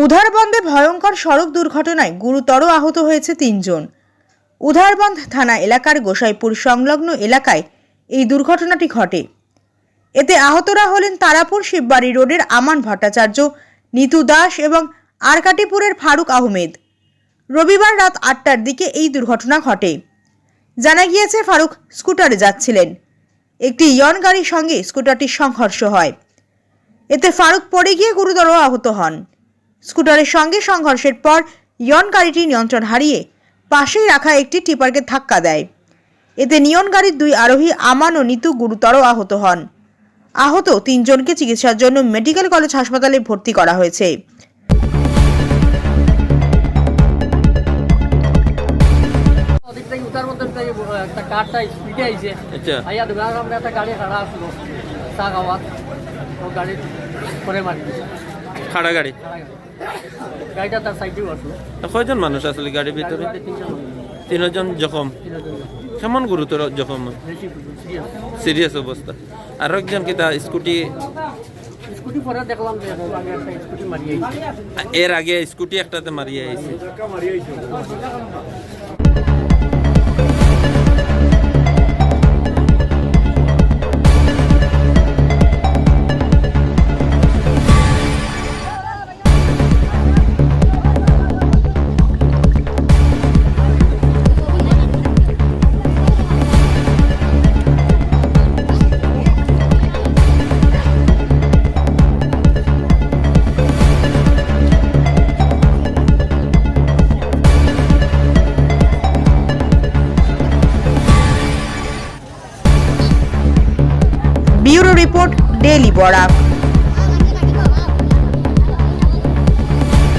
উধারবন্দে ভয়ঙ্কর সড়ক দুর্ঘটনায় গুরুতর আহত হয়েছে ৩ জন। উধারবন্দ থানা এলাকার গোসাইপুর সংলগ্ন এলাকায় এই দুর্ঘটনাটি ঘটে। এতে আহতরা হলেন তারাপুর শিববাড়ি রোডের আমান ভট্টাচার্য, নিতু দাস এবং আরকাটিপুরের ফারুক আহমেদ। রবিবার রাত ৮টার দিকে এই দুর্ঘটনা ঘটে। জানা গিয়েছে, ফারুক স্কুটারে যাচ্ছিলেন। একটি ইয়ন গাড়ির সঙ্গে স্কুটারটির সংঘর্ষ হয়। এতে ফারুক পড়ে গিয়ে গুরুতর আহত হন। স্কুটারের সঙ্গে সংঘর্ষের পর ইয়ন গাড়িটি নিয়ন্ত্রণ হারিয়ে পাশেই রাখা একটি টিপারকে ধাক্কা দেয়। এতে নিয়ন গাড়ির 2 আরোহী আমান ও নিতু গুরুতর আহত হন। আহত 3 জনকে চিকিৎসার জন্য মেডিকেল কলেজ হাসপাতালে ভর্তি করা হয়েছে। কয়জন মানুষ আসলে গাড়ির ভিতরে? 3 জন জখম। কেমন গুরুতর জখম? সিরিয়াস অবস্থা। আর একজন কি তা স্কুটি পরে দেখলাম যে স্কুটি মারিয়ে এর আগে স্কুটি একটাতে মারিয়ে আইছে। Bureau report, daily Barak.